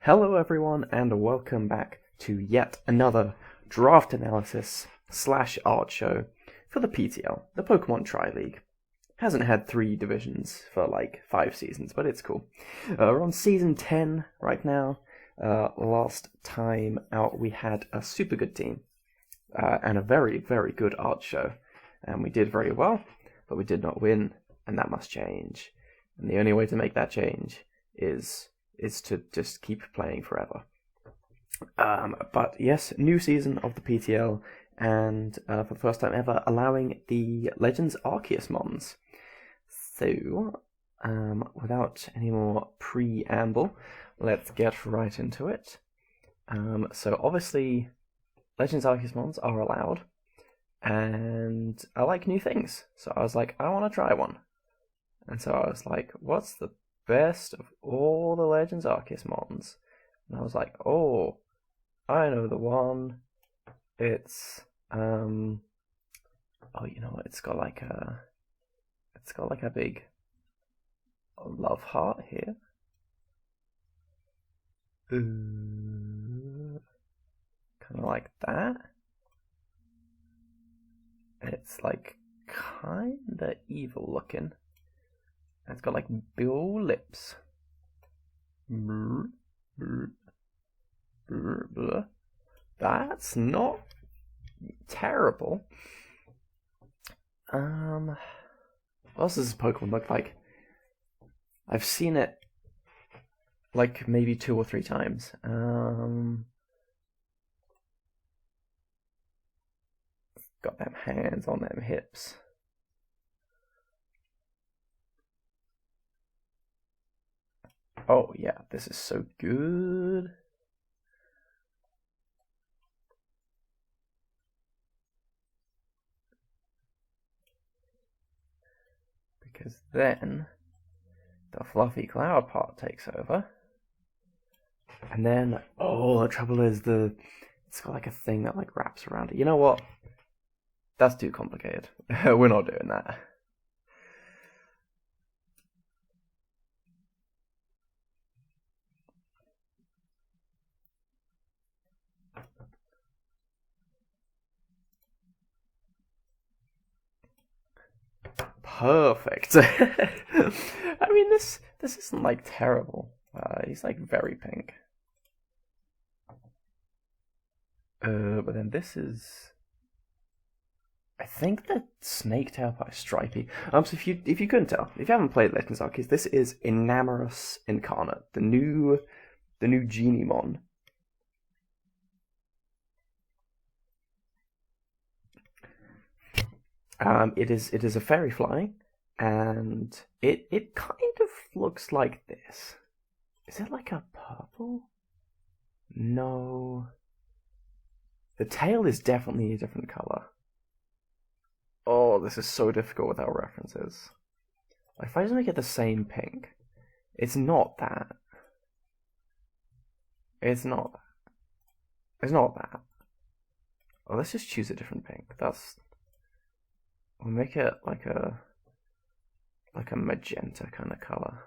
Hello everyone and welcome back to yet another draft analysis / art show for the PTL, the Pokemon Tri-League. Hasn't had 3 divisions for like 5 seasons, but it's cool. We're on season 10 right now. Last time out we had a super good team and a very, very good art show. And we did very well, but we did not win, and that must change. And the only way to make that change is to just keep playing forever. But yes, new season of the PTL, and for the first time ever, allowing the Legends Arceus mons. So, without any more preamble, let's get right into it. So obviously, Legends Arceus mons are allowed, and I like new things. So I was like, I want to try one. And so I was like, what's the best of all the Legends Arceus mons? And I was like, oh, I know the one. It's oh, you know what? It's got like a big love heart here. Kind of like that. It's like kinda evil looking. It's got like blue lips. That's not terrible. What else does this Pokemon look like? I've seen it like maybe 2 or 3 times. Got them hands on them hips. Oh yeah, this is so good. Because then the fluffy cloud part takes over. And then, oh, the trouble is it's got like a thing that like wraps around it. You know what? That's too complicated. We're not doing that. Perfect. I mean, this isn't like terrible. He's like very pink. But then this is, I think the snake tail part is stripy. So if you couldn't tell, if you haven't played Legends Arceus, this is Enamorus Incarnate, the new Genimon. It is a fairy flying, and it kind of looks like this. Is it like a purple? No. The tail is definitely a different color. Oh, this is so difficult without references. Like, if I just make it the same pink, it's not that. It's not that. It's not that. Oh, let's just choose a different pink. We'll make it like a magenta kind of color.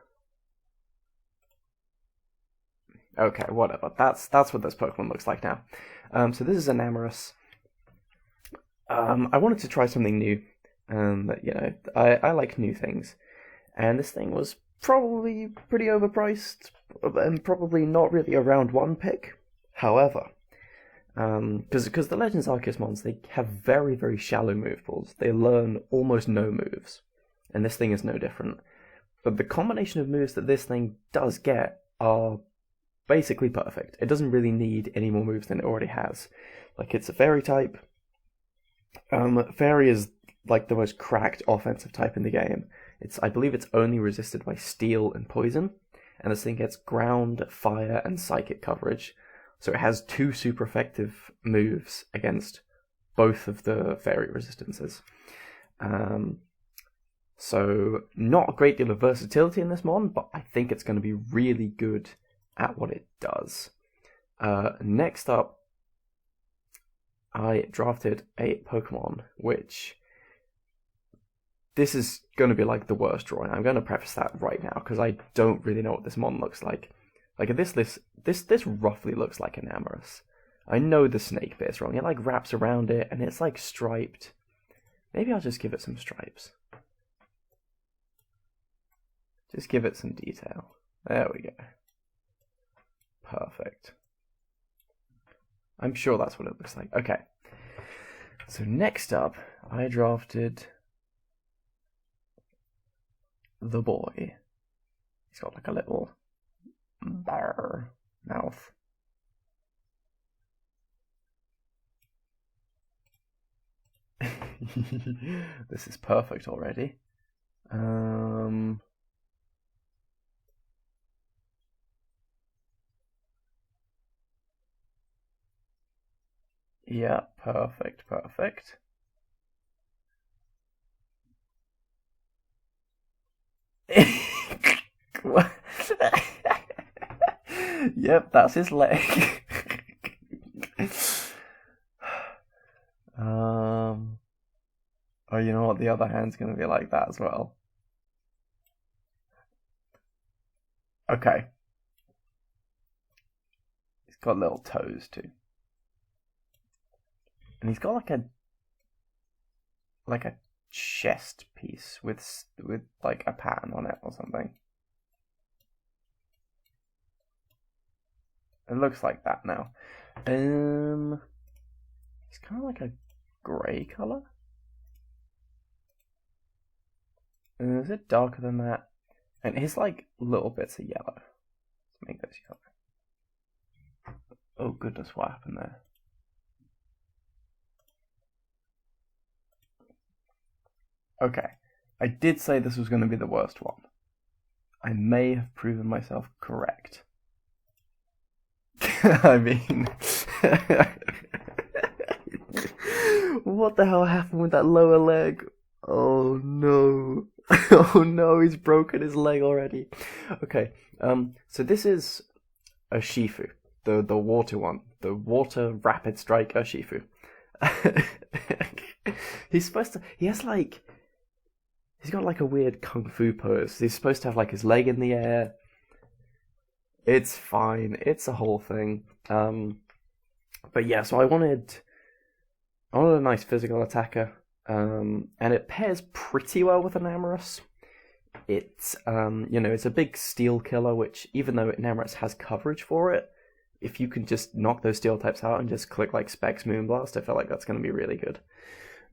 Okay, whatever. That's what this Pokemon looks like now. So this is Enamorus. I wanted to try something new. I like new things, and this thing was probably pretty overpriced and probably not really a round 1 pick. However, because the Legends Arceus mons, they have very, very shallow move pools. They learn almost no moves, and this thing is no different. But the combination of moves that this thing does get are basically perfect. It doesn't really need any more moves than it already has. Like, it's a fairy type. Fairy is like the most cracked offensive type in the game. I believe it's only resisted by steel and poison, and this thing gets ground, fire, and psychic coverage. So it has 2 super effective moves against both of the fairy resistances. So not a great deal of versatility in this mon, but I think it's going to be really good at what it does. Next up, I drafted a Pokemon, which this is going to be like the worst drawing. I'm going to preface that right now, because I don't really know what this mon looks like. Like, if this this roughly looks like an Amorous. I know the snake bit's wrong. It like wraps around it and it's like striped. Maybe I'll just give it some stripes. Just give it some detail. There we go. Perfect. I'm sure that's what it looks like. Okay. So next up, I drafted the boy. He's got like a little bar mouth. This is perfect already. Yeah, perfect. Yep, that's his leg. Oh, you know what? The other hand's gonna be like that as well. Okay. He's got little toes too. And he's got like a chest piece with like a pattern on it or something. It looks like that now. He's kind of like a grey color. Is it darker than that? And his like little bits are yellow. Let's make those yellow. Oh goodness, what happened there? Okay, I did say this was going to be the worst one. I may have proven myself correct. I mean, what the hell happened with that lower leg? Oh no. Oh no, he's broken his leg already. Okay, so this is a Shifu, the water one, the water rapid strike Shifu. He's supposed to, he's got like a weird kung fu pose. He's supposed to have like his leg in the air. It's fine. It's a whole thing. But yeah, so I wanted a nice physical attacker. And it pairs pretty well with an Amorous. It's it's a big steel killer, which even though an Amorous has coverage for it, if you can just knock those steel types out and just click like Specs Moonblast, I feel like that's going to be really good.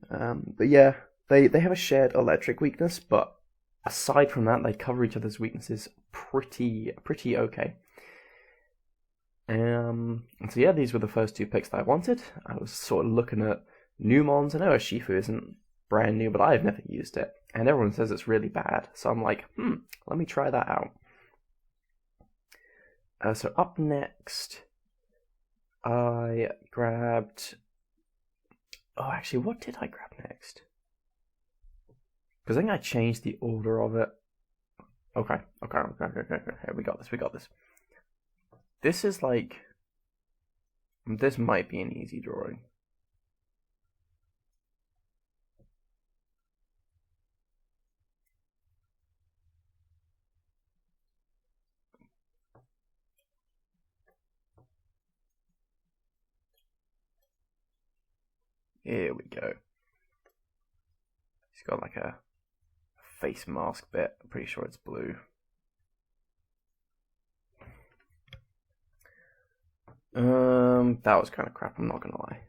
But yeah, they have a shared electric weakness, but aside from that, they cover each other's weaknesses pretty okay. And so yeah, these were the first two picks that I wanted. I was sort of looking at new mons. I know Shifu isn't brand new, but I've never used it, and everyone says it's really bad. So I'm like, let me try that out. So up next, I grabbed. Oh, actually, what did I grab next? Because I think I changed the order of it. Okay. We got this. This is like. This might be an easy drawing. Here we go. He's got like a face mask bit. I'm pretty sure it's blue. That was kind of crap, I'm not gonna lie.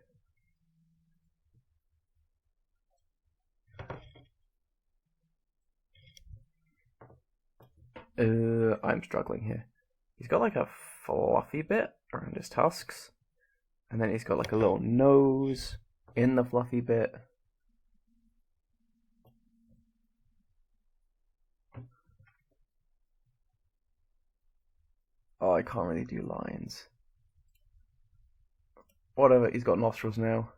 I'm struggling here. He's got like a fluffy bit around his tusks, and then he's got like a little nose in the fluffy bit. Oh, I can't really do lines. Whatever, he's got nostrils now.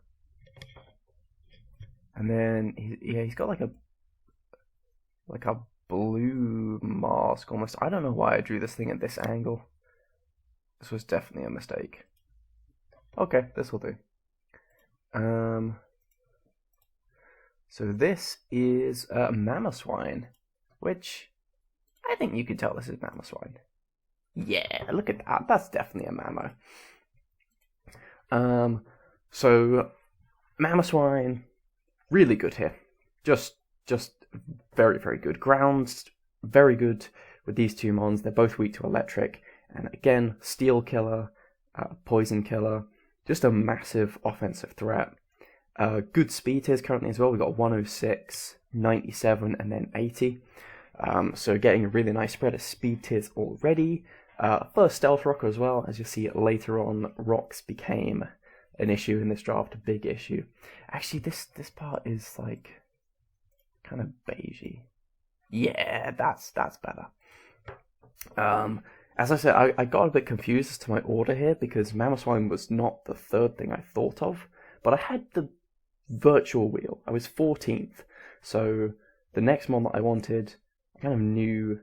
And then he's got like a blue mask almost. I don't know why I drew this thing at this angle. This was definitely a mistake. Okay, this will do. So this is Mamoswine, which I think you could tell this is Mamoswine. Yeah, look at that. That's definitely a Mammo. So Mamoswine, really good here. Just very, very good. Grounds, very good with these two mons. They're both weak to electric. And again, Steel Killer, Poison Killer. Just a massive offensive threat. Good speed tiers currently as well. We've got 106, 97, and then 80. So getting a really nice spread of speed tiers already. First Stealth Rocker as well. As you'll see later on, rocks became an issue in this draft, a big issue. Actually, this part is like kind of beigey. Yeah, that's better. As I said, I got a bit confused as to my order here because Mamoswine was not the third thing I thought of, but I had the virtual wheel. I was 14th, so the next mon that I wanted, I kind of knew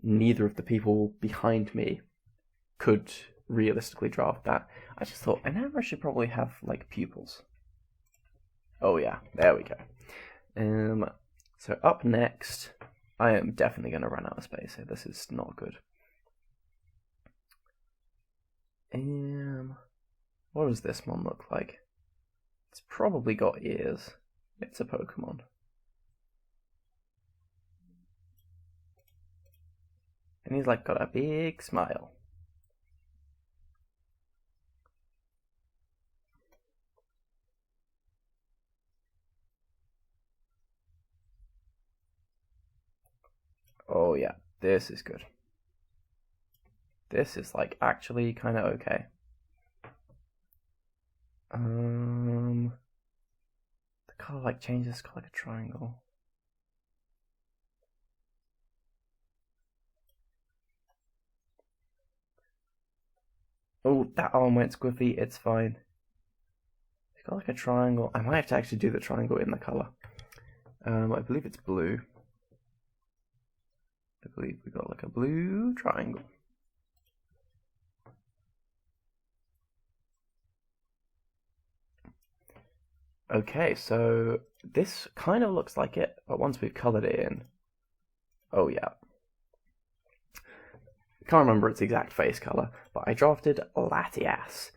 neither of the people behind me could realistically draft that. I just thought an Amber should probably have like pupils. Oh yeah, there we go. So up next, I am definitely going to run out of space here. This is not good. What does this one look like? It's probably got ears. It's a Pokemon. And he's like got a big smile. Oh yeah, this is good. This is like actually kind of okay. The color like changes, color like a triangle. Oh, that arm went squiffy, it's fine. It's got like a triangle. I might have to actually do the triangle in the color. I believe it's blue. I believe we got like a blue triangle. Okay, so this kind of looks like it, but once we've colored it in, oh yeah. Can't remember its exact face color, but I drafted Latias.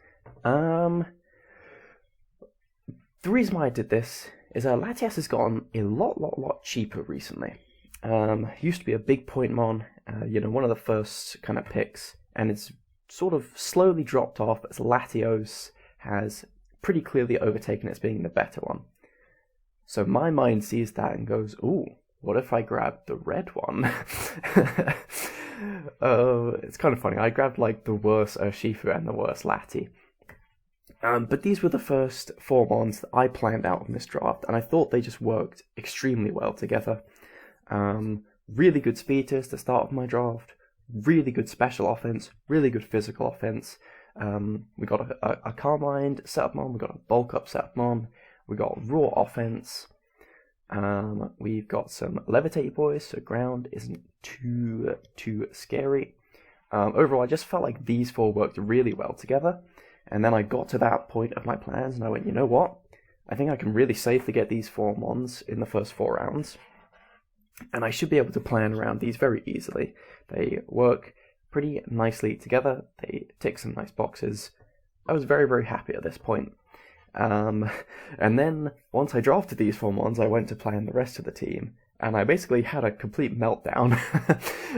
The reason why I did this is Latias has gotten a lot cheaper recently. Used to be a big point mon, one of the first kind of picks, and it's sort of slowly dropped off as Latios has pretty clearly overtaken it as being the better one. So my mind sees that and goes, ooh, what if I grab the red one? It's kind of funny. I grabbed like the worst Urshifu and the worst Lati. But these were the first 4 mons that I planned out in this draft, and I thought they just worked extremely well together. Really good speed tiers to start off my draft, really good special offense, really good physical offense. We got a Carmine setup mon, we got a bulk up setup mon, we got raw offense. We've got some levitate boys, so ground isn't too scary. Overall, I just felt like these 4 worked really well together. And then I got to that point of my plans, and I went, you know what? I think I can really safely get these 4 mons in the first 4 rounds. And I should be able to plan around these very easily. They work pretty nicely together. They tick some nice boxes. I was very, very happy at this point. And then, once I drafted these 4 mons, I went to plan the rest of the team. And I basically had a complete meltdown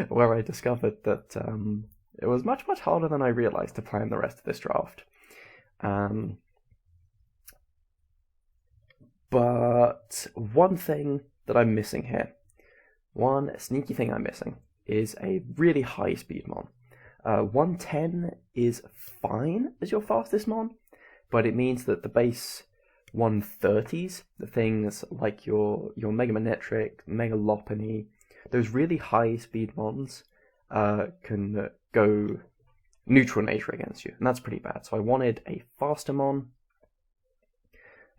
where I discovered that it was much harder than I realized to plan the rest of this draft. But one thing that I'm missing here, one sneaky thing I'm missing, is a really high speed mon. 110 is fine as your fastest mon, but it means that the base 130s, the things like your Mega Manectric, Mega Lopunny, those really high speed mons can go neutral nature against you, and that's pretty bad. So I wanted a faster mon.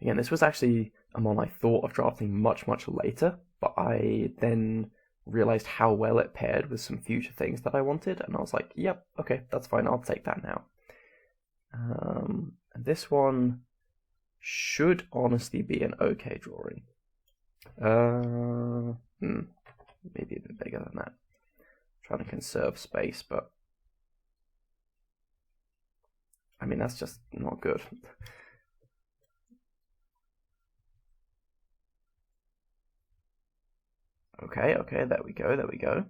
Again, this was actually a mon I thought of drafting much later, but I then realized how well it paired with some future things that I wanted, and I was like, yep, okay, that's fine, I'll take that now. And this one should honestly be an okay drawing. Maybe a bit bigger than that. I'm trying to conserve space, but I mean, that's just not good. Okay, there we go.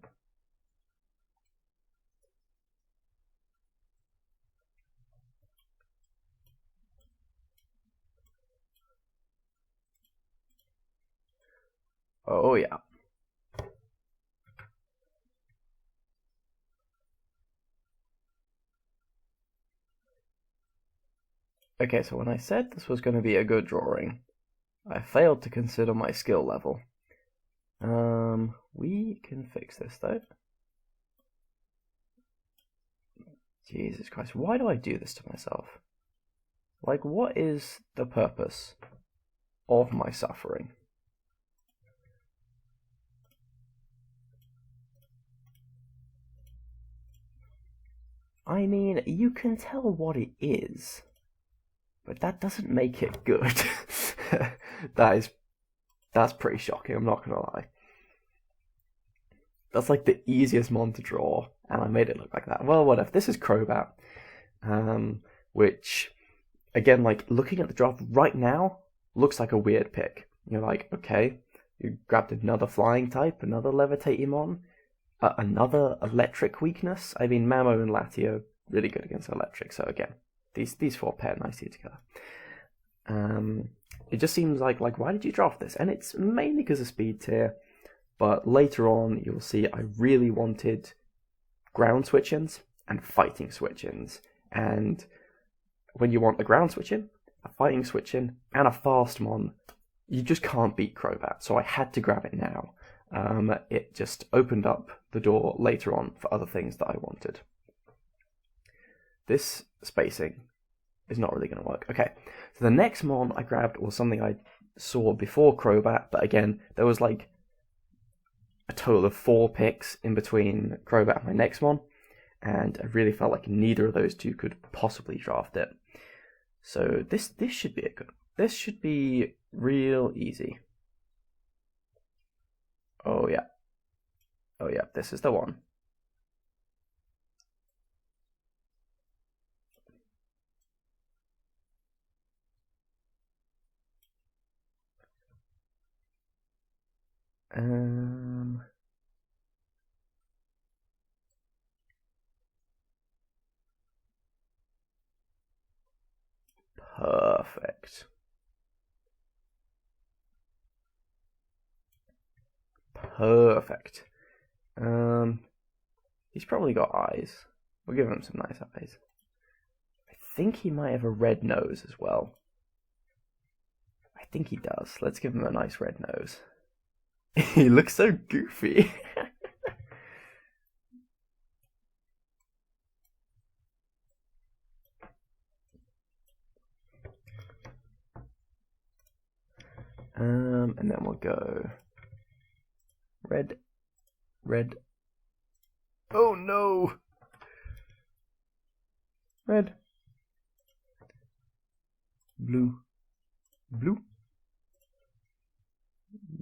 Oh yeah. Okay, so when I said this was going to be a good drawing, I failed to consider my skill level. We can fix this though. Jesus Christ, why do I do this to myself? Like, what is the purpose of my suffering? I mean, you can tell what it is, but that doesn't make it good. That's pretty shocking, I'm not gonna lie. That's like the easiest mon to draw, and I made it look like that. Well, whatever. This is Crobat, which, again, like, looking at the draft right now, looks like a weird pick. You're like, okay, you grabbed another flying type, another levitating mon, another electric weakness. I mean, Mamo and Latio, really good against electric, so again, these four pair nicely together. It just seems like why did you draft this? And it's mainly because of speed tier, but later on you'll see I really wanted ground switch-ins and fighting switch-ins. And when you want a ground switch-in, a fighting switch-in, and a fast mon, you just can't beat Crobat, so I had to grab it now. It just opened up the door later on for other things that I wanted. This spacing is not really going to work. Okay, so the next mon I grabbed was something I saw before Crobat, but again, there was like a total of 4 picks in between Crobat and my next mon, and I really felt like neither of those two could possibly draft it. So this should be this should be real easy. Oh yeah, this is the one. Perfect. Perfect. He's probably got eyes. We'll give him some nice eyes. I think he might have a red nose as well. I think he does. Let's give him a nice red nose. He looks so goofy. And then we'll go red. Oh no! Red. Blue.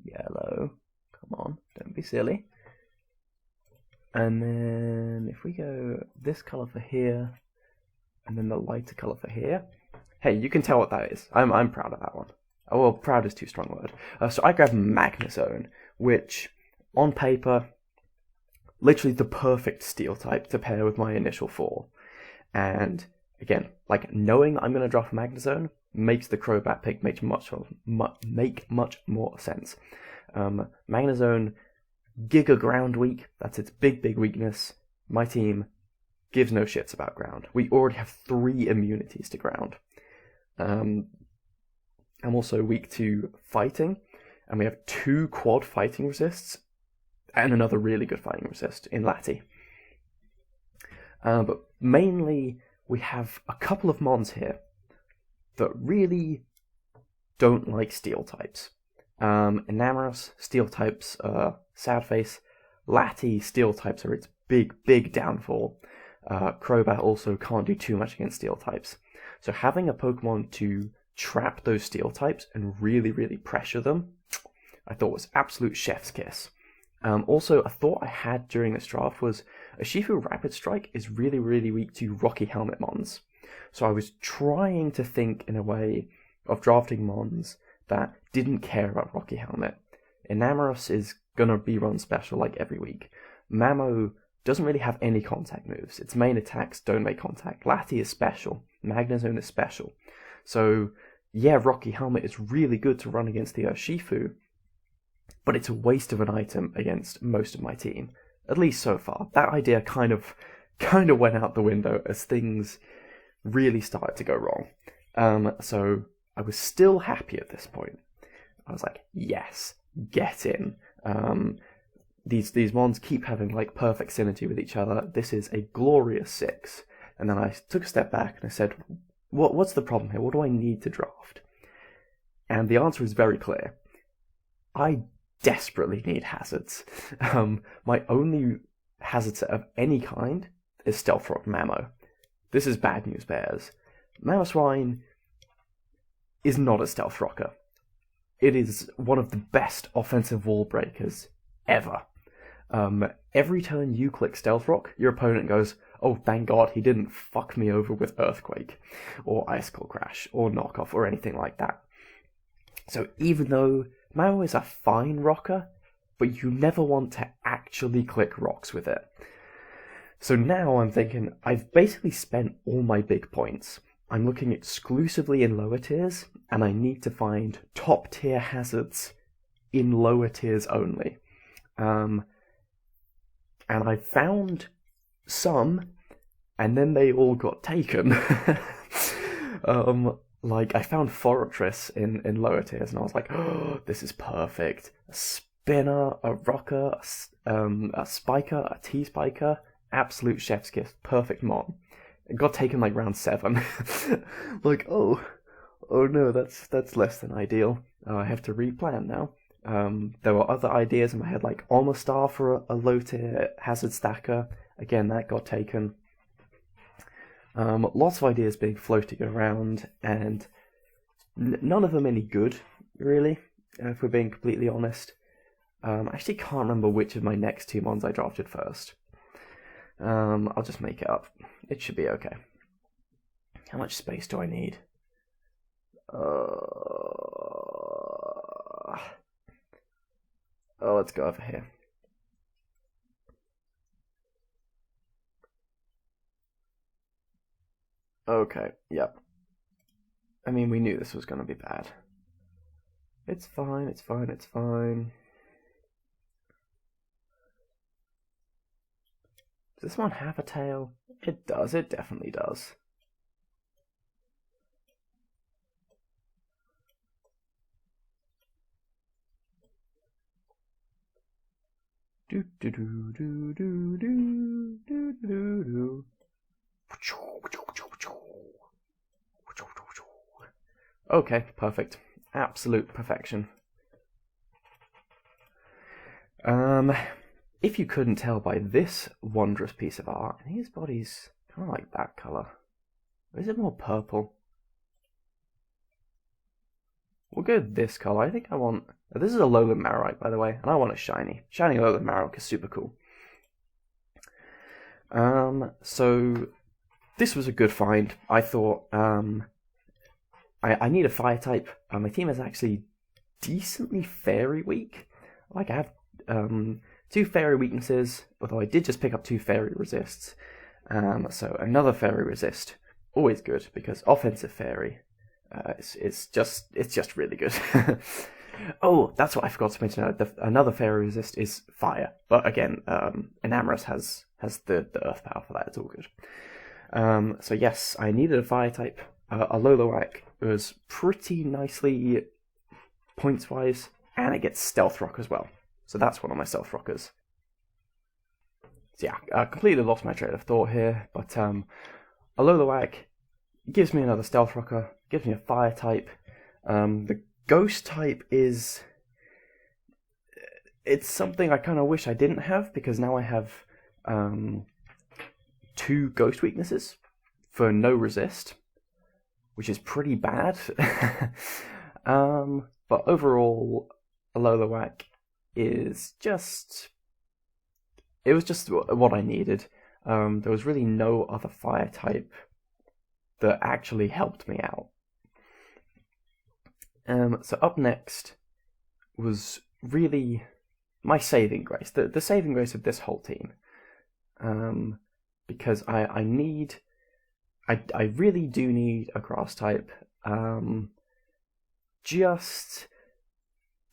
Yellow. Come on, don't be silly. And then if we go this colour for here, and then the lighter colour for here. Hey, you can tell what that is. I'm proud of that one. Oh, well, proud is too strong a word. So I grabbed Magnezone, which, on paper, literally the perfect steel type to pair with my initial 4. And, again, like, knowing I'm going to draft Magnezone makes the Crobat pick make much more sense. Magnezone, Giga Ground weak, that's its big weakness. My team gives no shits about ground. We already have 3 immunities to ground. I'm also weak to fighting, and we have 2 quad fighting resists, and another really good fighting resist in Lati. But mainly, we have a couple of mons here that really don't like steel types. Enamorus, steel types, sad face. Lati, steel types are its big downfall. Crobat also can't do too much against steel types. So having a Pokemon to trap those steel types and really pressure them, I thought was absolute chef's kiss. Also, a thought I had during this draft was Urshifu Rapid Strike is really weak to Rocky Helmet mons. So I was trying to think in a way of drafting mons that didn't care about Rocky Helmet. Enamorus is gonna be run special like every week. Mamo doesn't really have any contact moves. Its main attacks don't make contact. Lati is special. Magnezone is special. So yeah, Rocky Helmet is really good to run against the Urshifu, but it's a waste of an item against most of my team. At least so far. That idea kind of went out the window as things really started to go wrong. So I was still happy at this point. I was like, yes, get in. These mons keep having like perfect synergy with each other. This is a glorious 6. And then I took a step back and I said, what's the problem here? What do I need to draft? And the answer is very clear. I desperately need hazards. My only hazard set of any kind is Stealth Rock Mamo. This is bad news, bears. Mamoswine is not a Stealth Rocker. It is one of the best offensive wall breakers ever. Every turn you click Stealth Rock, your opponent goes, oh, thank God he didn't fuck me over with Earthquake, or Icicle Crash, or Knockoff, or anything like that. So even though Mamo is a fine rocker, but you never want to actually click rocks with it. So now I'm thinking, I've basically spent all my big points. I'm looking exclusively in lower tiers, and I need to find top tier hazards in lower tiers only. And I found some, and then they all got taken. Like, I found Fortress in lower tiers, and I was like, oh, this is perfect. A spinner, a rocker, a spiker, a T-spiker, absolute chef's kiss, perfect mon. It got taken like round 7. Like, oh no, that's less than ideal. I have to replan now. There were other ideas in my head, like Almastar for a low tier hazard stacker. Again, that got taken. Lots of ideas being floated around, and none of them any good, really, if we're being completely honest. I actually can't remember which of my next 2 mons I drafted first. I'll just make it up. It should be okay. How much space do I need? Let's go over here. Okay, yep. I mean, we knew this was going to be bad. It's fine, it's fine, it's fine. Does this one have a tail? It does, it definitely does. Do do do do do do do do do. Okay, perfect. Absolute perfection. If you couldn't tell by this wondrous piece of art, his body's kind of like that colour. Or is it more purple? We'll go with this colour. I think I want... This is a Lowland Marowak, by the way, and I want a shiny. Shiny Lowland Marowak is super cool. So this was a good find. I thought I need a fire type. My team is actually decently fairy weak. Like, I have 2 fairy weaknesses, although I did just pick up 2 fairy resists. So another fairy resist, always good, because offensive fairy, it's just really good. Oh, that's what I forgot to mention. Another fairy resist is fire, but again, Enamorus has the earth power for that. It's all good. So yes, I needed a fire type. Alolowak was pretty nicely points wise, and it gets Stealth Rock as well. So that's one of my Stealth Rockers. So yeah, I completely lost my train of thought here, but Alolowak gives me another Stealth Rocker, gives me a fire type. The Ghost type is... It's something I kind of wish I didn't have, because now I have 2 Ghost weaknesses for no resist, which is pretty bad. But overall, Alolowak is just... It was just what I needed. There was really no other fire type that actually helped me out. So up next was really my saving grace, the saving grace of this whole team. Because I really do need a grass type, just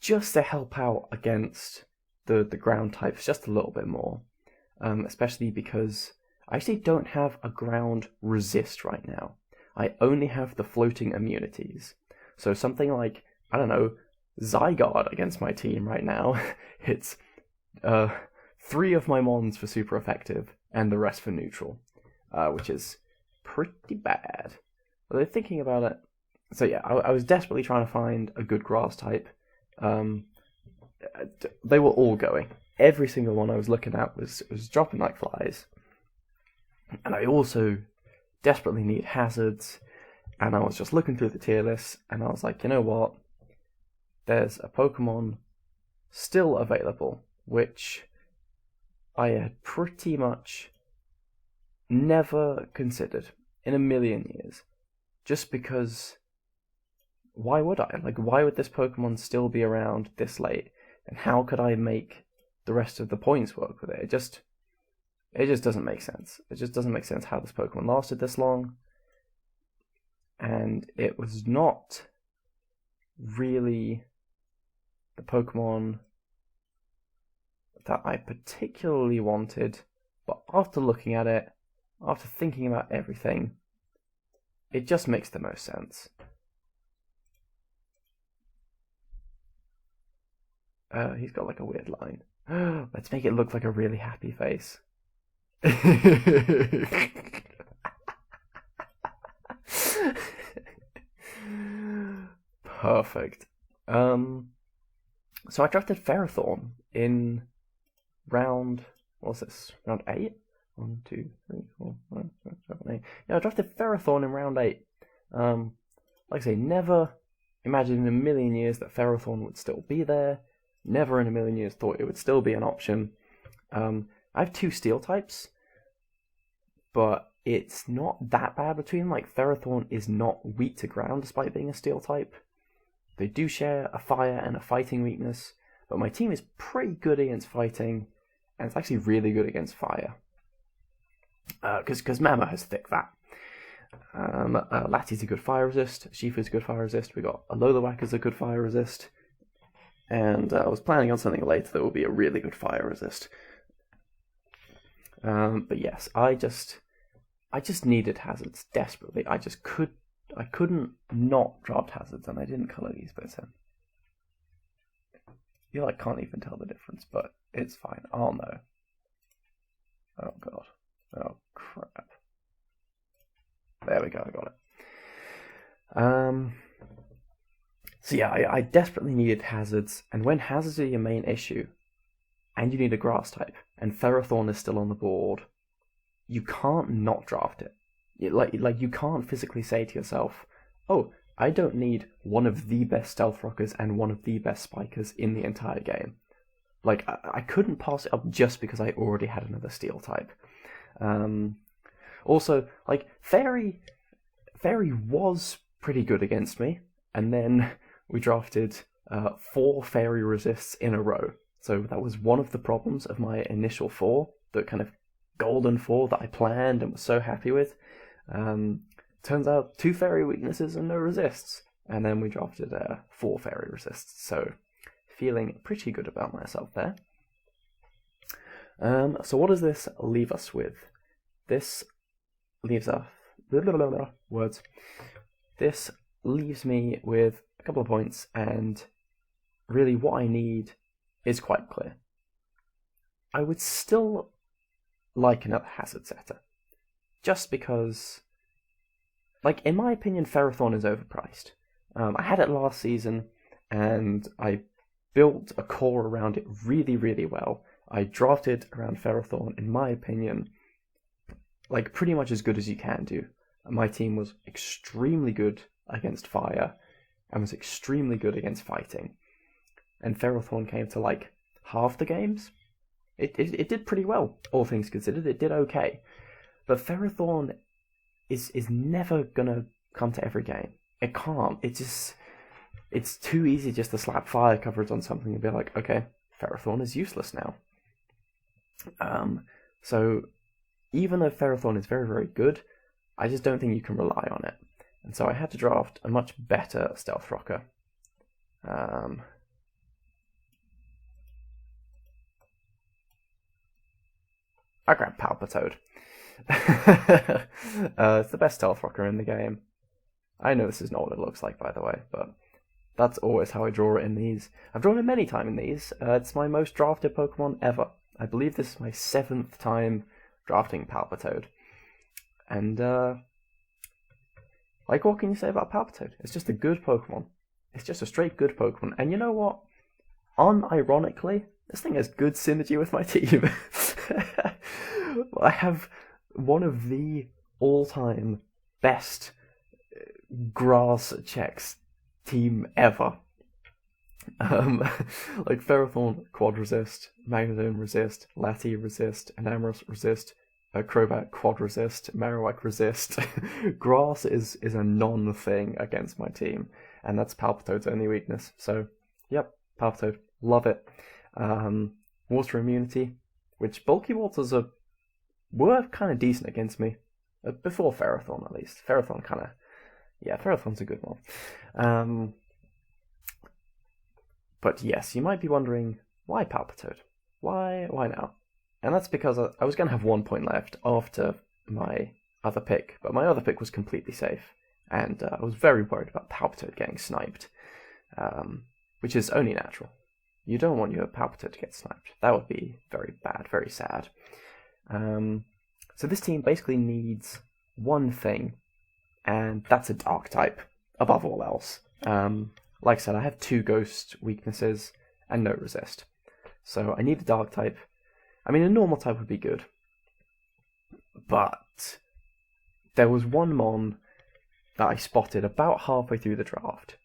to help out against the ground types just a little bit more. Especially because I actually don't have a ground resist right now. I only have the floating immunities. So something like, I don't know, Zygarde against my team right now hits 3 of my mons for super effective and the rest for neutral, which is pretty bad. Although thinking about it, so yeah, I was desperately trying to find a good grass type. They were all going. Every single one I was looking at was dropping like flies. And I also desperately need hazards. And I was just looking through the tier list, and I was like, you know what? There's a Pokemon still available, which I had pretty much never considered in a million years. Just because, why would I? Like, why would this Pokemon still be around this late? And how could I make the rest of the points work with it? It just doesn't make sense. It just doesn't make sense how this Pokemon lasted this long. And it was not really the Pokemon that I particularly wanted, but after looking at it, after thinking about everything, it just makes the most sense. He's got like a weird line. Let's make it look like a really happy face. Perfect. So I drafted Ferrothorn in round, what's this? Round 8? 1, 2, 3, 4, 5, 6, 7, 8. Yeah, I drafted Ferrothorn in round 8. Like I say, never imagined in a million years that Ferrothorn would still be there. Never in a million years thought it would still be an option. I have 2 steel types, but it's not that bad between them. Like, Ferrothorn is not weak to ground despite being a steel type. They do share a fire and a fighting weakness, but my team is pretty good against fighting, and it's actually really good against fire. Because Mama has thick fat. Lattie's a good fire resist, Shifu's a good fire resist, we got Alola as a good fire resist, and I was planning on something later that will be a really good fire resist. But yes, I just needed hazards desperately. I couldn't not draft hazards, and I didn't colour these bits in. You can't even tell the difference, but it's fine. I'll know. Oh god. Oh crap. There we go, I got it. So yeah, I desperately needed hazards, and when hazards are your main issue, and you need a grass type, and Ferrothorn is still on the board, you can't not draft it. You can't physically say to yourself, oh, I don't need one of the best Stealth Rockers and one of the best Spikers in the entire game. I couldn't pass it up just because I already had another Steel type. Also, Fairy was pretty good against me, and then we drafted 4 Fairy resists in a row. So that was one of the problems of my initial 4, the kind of golden 4 that I planned and was so happy with. Turns out 2 Fairy weaknesses and no resists, and then we drafted 4 Fairy resists, so feeling pretty good about myself there. So what does this leave us with? This leaves us... words. This leaves me with a couple of points, and really what I need is quite clear. I would still like another hazard setter, just because, in my opinion, Ferrothorn is overpriced. I had it last season, and I built a core around it really, really well. I drafted around Ferrothorn, in my opinion, pretty much as good as you can do. My team was extremely good against fire, and was extremely good against fighting. And Ferrothorn came to, half the games. It did pretty well, all things considered. It did okay. But Ferrothorn is never gonna come to every game. It can't. It's too easy just to slap fire coverage on something and be like, okay, Ferrothorn is useless now. So even though Ferrothorn is very, very good, I just don't think you can rely on it. And so I had to draft a much better Stealth Rocker. I grabbed Palpitoad. It's the best Stealth Rocker in the game. I know this is not what it looks like, by the way, but that's always how I draw it in these. I've drawn it many times in these. It's my most drafted Pokemon ever. I believe this is my 7th time drafting Palpitoad. And, like, what can you say about Palpitoad? It's just a good Pokemon. It's just a straight good Pokemon. And you know what? Unironically, this thing has good synergy with my team. I have one of the all-time best grass checks team ever. Like Ferrothorn Quad Resist, Magnezone Resist, Lati Resist, Enamorus Resist, Crobat Quad Resist, Marowak Resist. Grass is a non-thing against my team, and that's Palpitoad's only weakness. So, yep, Palpitoad, love it. Water immunity, which bulky waters were kind of decent against me before Ferrothorn, at least. Ferrothorn Ferrothorn's a good one. But yes, you might be wondering, why Palpitoad? Why now? And that's because I was going to have 1 point left after my other pick, but my other pick was completely safe, and I was very worried about Palpitoad getting sniped, which is only natural. You don't want your Palpitoad to get sniped. That would be very bad, very sad. So this team basically needs one thing, and that's a Dark type, above all else. Like I said, I have 2 Ghost weaknesses and no Resist. So I need a Dark type. I mean, a normal type would be good. But there was one Mon that I spotted about halfway through the draft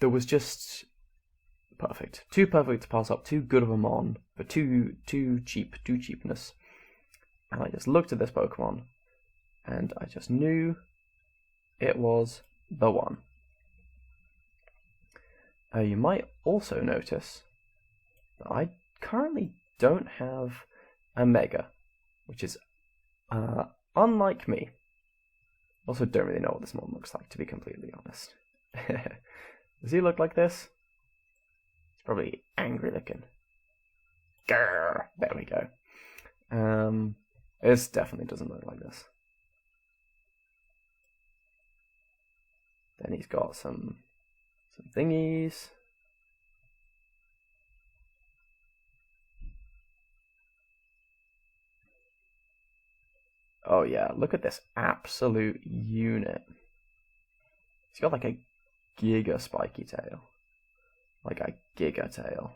that was just perfect. Too perfect to pass up, too good of a Mon, but too cheapness. And I just looked at this Pokemon, and I just knew it was the one. You might also notice that I currently don't have a Mega, which is unlike me. Also, don't really know what this Mon looks like, to be completely honest. Does he look like this? He's probably angry looking. Grrr, there we go. This definitely doesn't look like this. Then he's got some thingies. Oh yeah, look at this absolute unit. He's got like a giga spiky tail. Like a giga tail.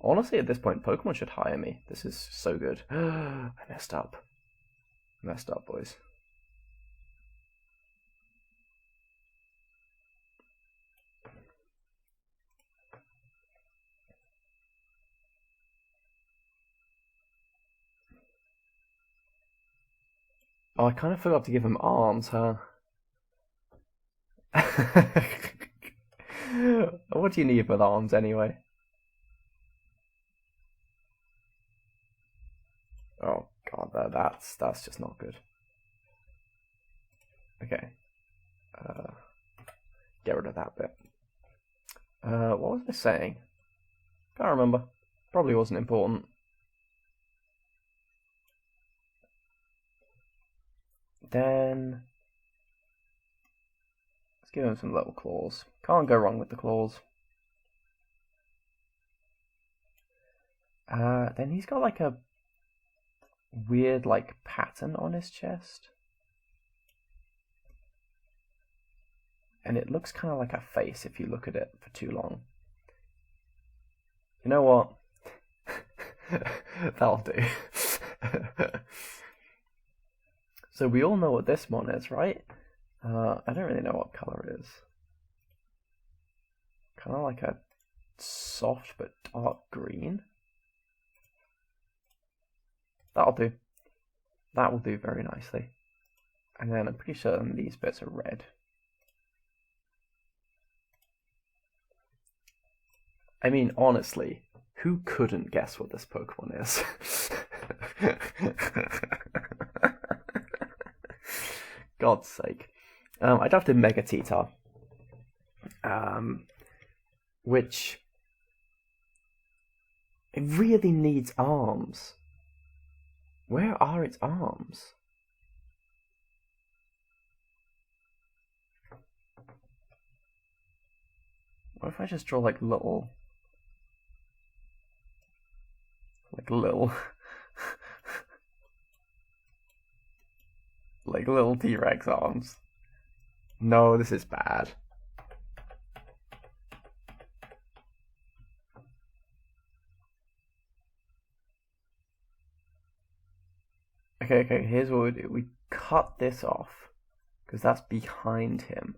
Honestly, at this point, Pokemon should hire me. This is so good. I messed up. Messed up, boys. Oh, I kind of forgot to give him arms, huh? What do you need with arms, anyway? Oh, God, that's just not good. Okay. Get rid of that bit. What was I saying? Can't remember. Probably wasn't important. Then let's give him some little claws. Can't go wrong with the claws. Then he's got like a weird like pattern on his chest. And it looks kind of like a face if you look at it for too long. You know what? That'll do. So we all know what this Mon is, right? I don't really know what color it is. Kind of like a soft but dark green. That'll do. That will do very nicely. And then I'm pretty certain these bits are red. I mean, honestly, who couldn't guess what this Pokemon is? God's sake. I drafted Mega Titar, which it really needs arms. Where are its arms? What if I just draw like little like little T-Rex arms? No, this is bad. Okay, here's what we do. We cut this off, because that's behind him.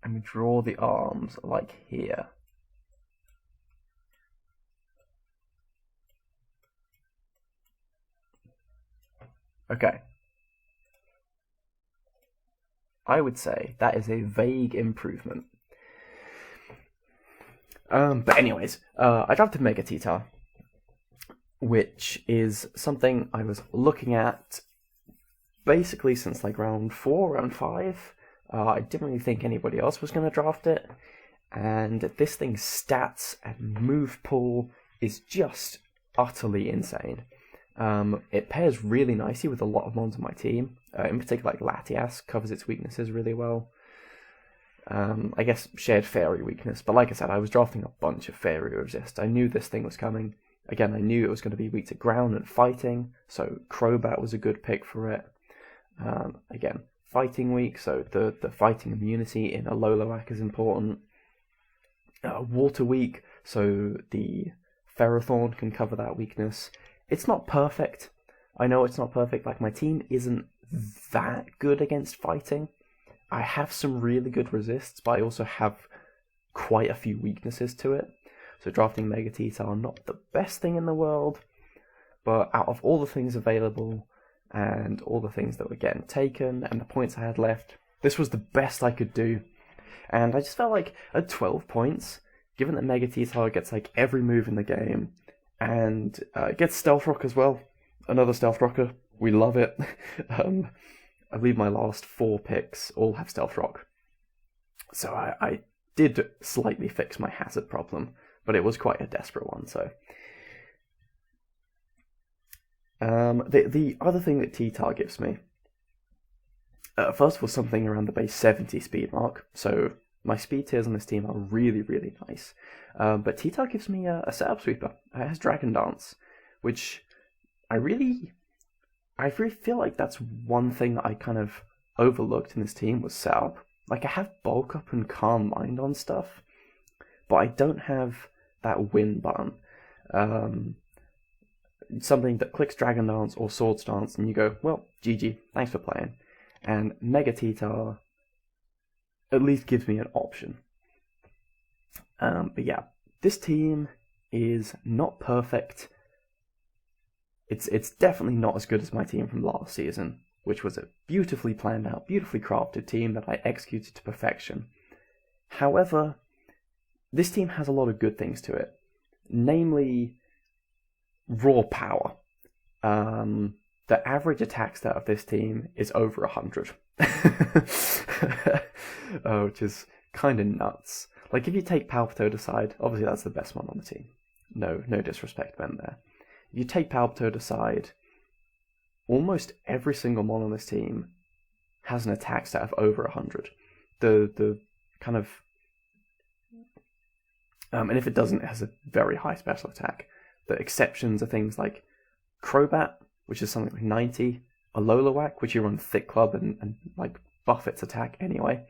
And we draw the arms, like here. Okay. I would say that is a vague improvement. But anyways, I drafted Mega Titar, which is something I was looking at basically since like round 4, round 5. I didn't really think anybody else was going to draft it, and this thing's stats and move pool is just utterly insane. It pairs really nicely with a lot of mons on my team. In particular, like Latias covers its weaknesses really well. I guess shared fairy weakness, but like I said, I was drafting a bunch of fairy resist. I knew this thing was coming. Again, I knew it was going to be weak to ground and fighting, so Crobat was a good pick for it. Again, fighting weak, so the fighting immunity in Alolan is important. Water weak, so the Ferrothorn can cover that weakness. It's not perfect. I know it's not perfect. Like, my team isn't that good against fighting. I have some really good resists, but I also have quite a few weaknesses to it. So drafting Mega Titar, not the best thing in the world, but out of all the things available and all the things that were getting taken and the points I had left, this was the best I could do. And I just felt like at 12 points, given that Mega Titar gets like every move in the game, and gets Stealth Rock as well. Another Stealth Rocker. We love it. I believe my last 4 picks all have Stealth Rock. So I did slightly fix my hazard problem, but it was quite a desperate one. So the other thing that Titar gives me, first was something around the base 70 speed mark. So my speed tiers on this team are really, really nice. But Titar gives me a setup sweeper. It has Dragon Dance, which I really feel like that's one thing that I kind of overlooked in this team was setup. Like, I have Bulk Up and Calm Mind on stuff, but I don't have that win button. Something that clicks Dragon Dance or Swords Dance, and you go, well, GG, thanks for playing. And Mega Titar at least gives me an option. But yeah, this team is not perfect. It's definitely not as good as my team from last season, which was a beautifully planned out, beautifully crafted team that I executed to perfection. However, this team has a lot of good things to it, namely raw power. The average attack stat of this team is over 100, which is kind of nuts. Like, if you take Palpitoad aside, obviously that's the best one on the team. No disrespect meant there. If you take Palpitoad aside, almost every single mon on this team has an attack stat of over 100. The kind of... and if it doesn't, it has a very high special attack. The exceptions are things like Crobat, which is something like 90, Alolan, which you run Thick Club and like buff its attack anyway.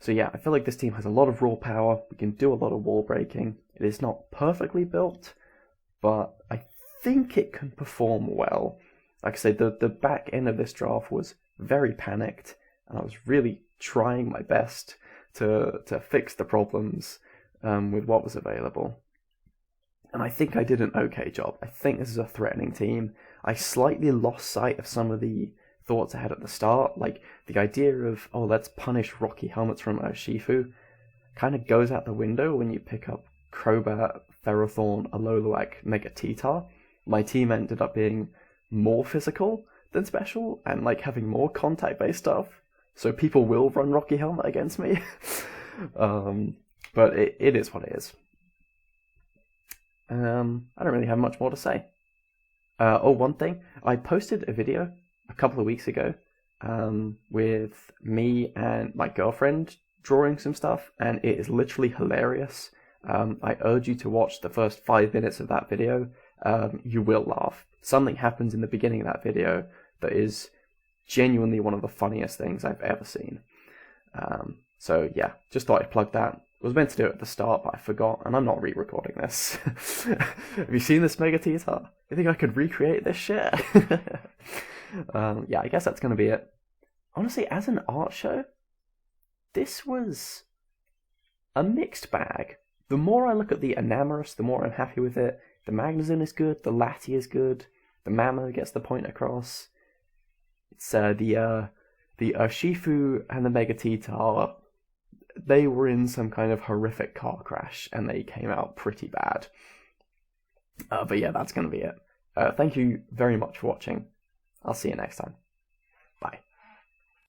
So yeah, I feel like this team has a lot of raw power. We can do a lot of wall breaking. It is not perfectly built, but I think it can perform well. Like I said, the back end of this draft was very panicked, and I was really trying my best to fix the problems with what was available. and I think I did an okay job. I think this is a threatening team. I slightly lost sight of some of the thoughts I had at the start, like the idea of, oh, let's punish Rocky Helmets from Urshifu, kind of goes out the window when you pick up Crobat, Ferrothorn, Alolan, Mega Titar. My team ended up being more physical than special, and like having more contact-based stuff, so people will run Rocky Helmet against me. But it is what it is. I don't really have much more to say. One thing, I posted a video a couple of weeks ago with me and my girlfriend drawing some stuff, and it is literally hilarious. I urge you to watch the first 5 minutes of that video. You will laugh. Something happens in the beginning of that video that is genuinely one of the funniest things I've ever seen. So yeah, just thought I'd plug that. Was meant to do it at the start, but I forgot, and I'm not re-recording this. Have you seen this Mega Titar? You think I could recreate this shit? Yeah, I guess that's going to be it. Honestly, as an art show, this was a mixed bag. The more I look at the Enamorus, the more I'm happy with it. The Magnezone is good, the Lati is good, the Mamo gets the point across. It's the Urshifu and the Mega Titar, they were in some kind of horrific car crash, and they came out pretty bad. But yeah, that's going to be it. Thank you very much for watching. I'll see you next time. Bye.